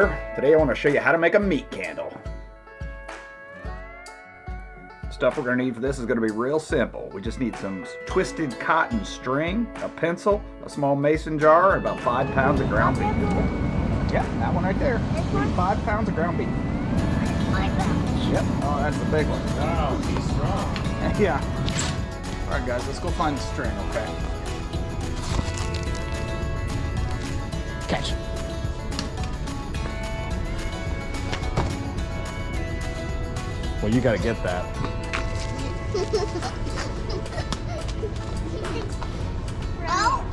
here. Today I want to show you how to make a meat candle. Stuff we're going to need for this is going to be real simple. We just need some twisted cotton string, a pencil, a small mason jar, and about 5 pounds of ground beef. Yeah, that one right there. 5 pounds of ground beef. 5 pounds. Yep. Oh, that's the big one. Wow, he's strong. Yeah. All right, guys, let's go find the string, okay? Catch. Well, you got to get that. No.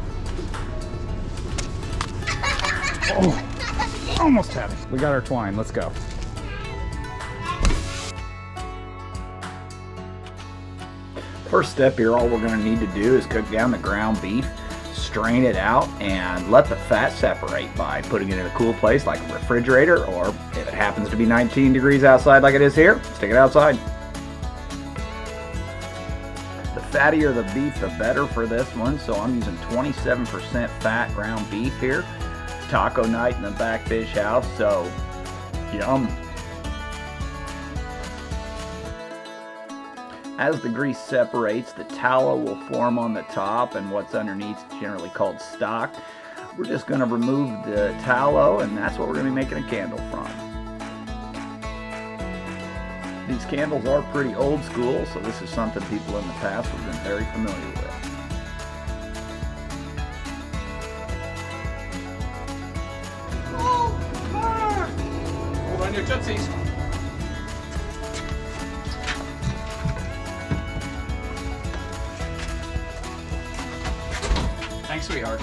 Oh, almost had it. We got our twine. Let's go. First step here, all we're going to need to do is cook down the ground beef, strain it out, and let the fat separate by putting it in a cool place like a refrigerator, or if it happens to be 19 degrees outside like it is here, stick it outside. The fattier the beef, the better for this one, so I'm using 27% fat ground beef here. It's taco night in the Backfish house, so yum. As the grease separates, the tallow will form on the top, and what's underneath is generally called stock. We're just going to remove the tallow, and that's what we're going to be making a candle from. These candles are pretty old school, so this is something people in the past have been very familiar with. Hold on your tootsies. Thanks, sweetheart.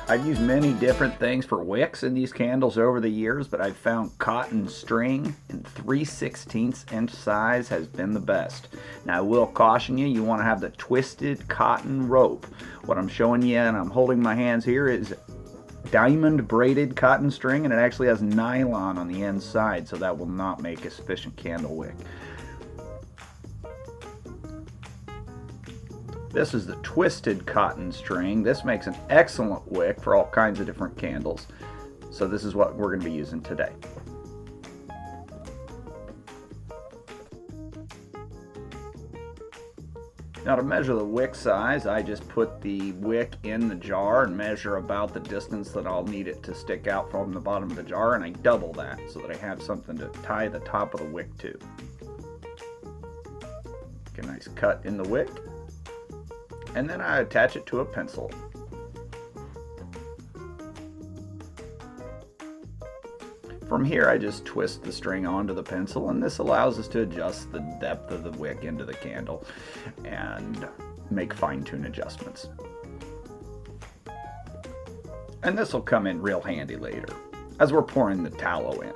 I've used many different things for wicks in these candles over the years, but I've found cotton string in 3/16 inch size has been the best. Now I will caution you, you want to have the twisted cotton rope. What I'm showing you, and I'm holding my hands here, is diamond braided cotton string, and it actually has nylon on the inside, so that will not make a sufficient candle wick. This is the twisted cotton string. This makes an excellent wick for all kinds of different candles. So this is what we're going to be using today. Now to measure the wick size, I just put the wick in the jar and measure about the distance that I'll need it to stick out from the bottom of the jar, and I double that so that I have something to tie the top of the wick to. Get a nice cut in the wick. And then I attach it to a pencil. From here I just twist the string onto the pencil, and this allows us to adjust the depth of the wick into the candle and make fine-tune adjustments. And this will come in real handy later as we're pouring the tallow in.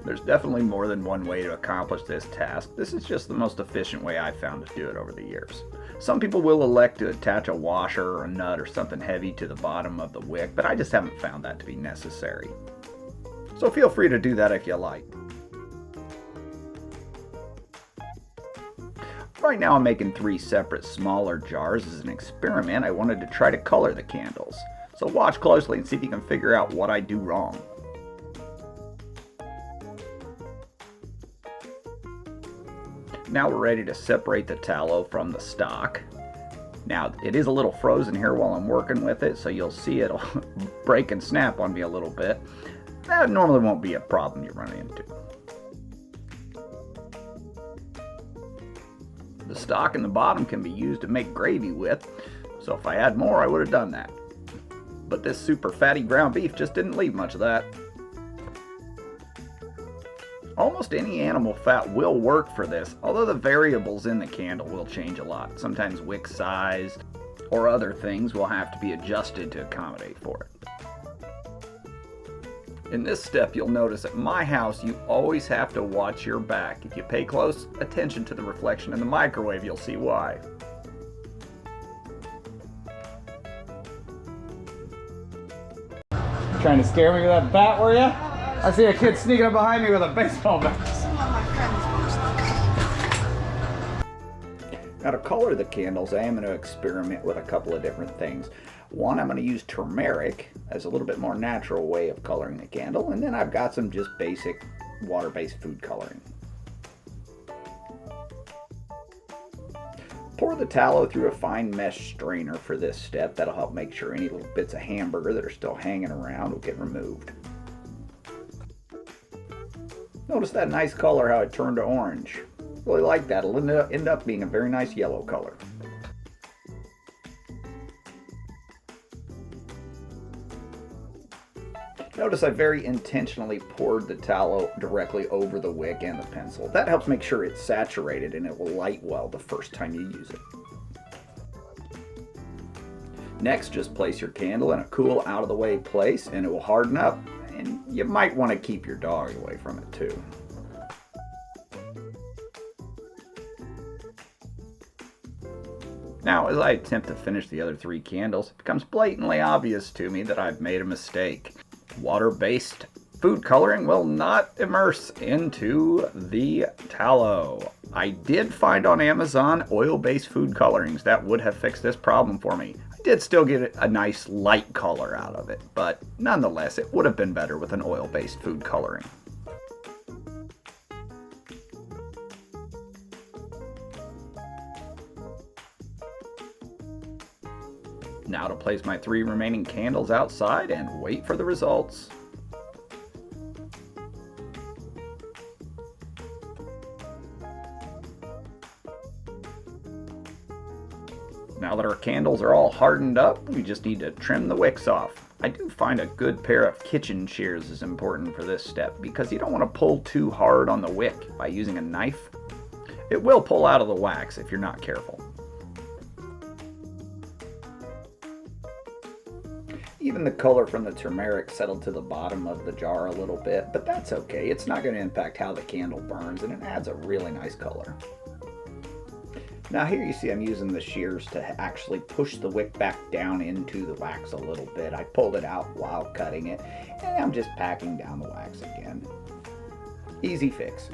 There's definitely more than one way to accomplish this task. This is just the most efficient way I've found to do it over the years. Some people will elect to attach a washer or a nut or something heavy to the bottom of the wick, but I just haven't found that to be necessary. So feel free to do that if you like. Right now I'm making 3 separate smaller jars as an experiment. I wanted to try to color the candles. So watch closely and see if you can figure out what I do wrong. Now we're ready to separate the tallow from the stock. Now it is a little frozen here while I'm working with it, so you'll see it'll break and snap on me a little bit. That normally won't be a problem you run into. The stock in the bottom can be used to make gravy with, so if I had more I would have done that. But this super fatty ground beef just didn't leave much of that. Almost any animal fat will work for this, although the variables in the candle will change a lot. Sometimes wick size or other things will have to be adjusted to accommodate for it. In this step, you'll notice at my house, you always have to watch your back. If you pay close attention to the reflection in the microwave, you'll see why. Trying to scare me with that bat, were you? I see a kid sneaking up behind me with a baseball bat. Some of my friends watch Now to color the candles, I am going to experiment with a couple of different things. One, I'm going to use turmeric as a little bit more natural way of coloring the candle, and then I've got some just basic water-based food coloring. Pour the tallow through a fine mesh strainer for this step. That'll help make sure any little bits of hamburger that are still hanging around will get removed. Notice that nice color, how it turned to orange. Really like that. It'll end up being a very nice yellow color. Notice I very intentionally poured the tallow directly over the wick and the pencil. That helps make sure it's saturated and it will light well the first time you use it. Next, just place your candle in a cool, out-of-the-way place and it will harden up. And you might want to keep your dog away from it too. Now, as I attempt to finish the other 3 candles, it becomes blatantly obvious to me that I've made a mistake. Water-based food coloring will not immerse into the tallow. I did find on Amazon oil-based food colorings that would have fixed this problem for me. I did still get a nice light color out of it, but nonetheless, it would have been better with an oil-based food coloring. Now to place my 3 remaining candles outside and wait for the results. Now that our candles are all hardened up, we just need to trim the wicks off. I do find a good pair of kitchen shears is important for this step because you don't want to pull too hard on the wick by using a knife. It will pull out of the wax if you're not careful. Even the color from the turmeric settled to the bottom of the jar a little bit, but that's okay. It's not going to impact how the candle burns, and it adds a really nice color. Now here you see I'm using the shears to actually push the wick back down into the wax a little bit. I pulled it out while cutting it, and I'm just packing down the wax again. Easy fix.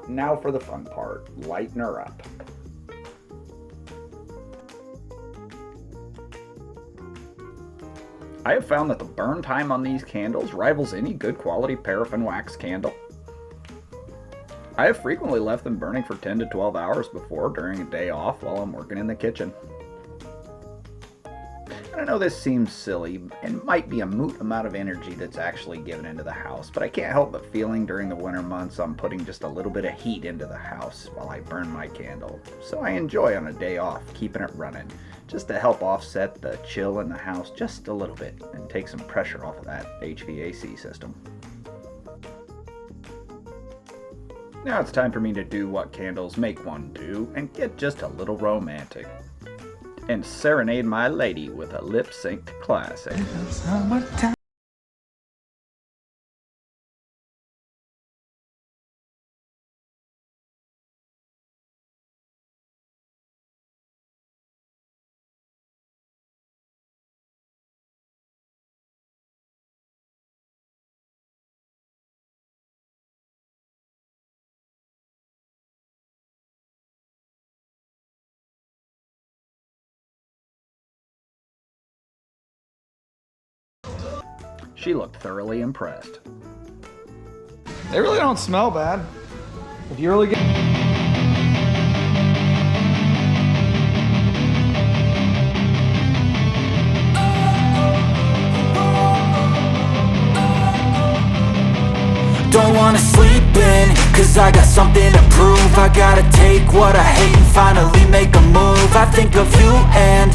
Now for the fun part, lighten her up. I have found that the burn time on these candles rivals any good quality paraffin wax candle. I have frequently left them burning for 10 to 12 hours before during a day off while I'm working in the kitchen. I know this seems silly and might be a moot amount of energy that's actually given into the house, but I can't help but feeling during the winter months I'm putting just a little bit of heat into the house while I burn my candle. So I enjoy on a day off keeping it running, just to help offset the chill in the house just a little bit and take some pressure off of that HVAC system. Now it's time for me to do what candles make one do and get just a little romantic. And serenade my lady with a lip-synced classic. She looked thoroughly impressed. They really don't smell bad. If you really get... Don't wanna sleep in, cause I got something to prove. I gotta take what I hate and finally make a move. I think of you and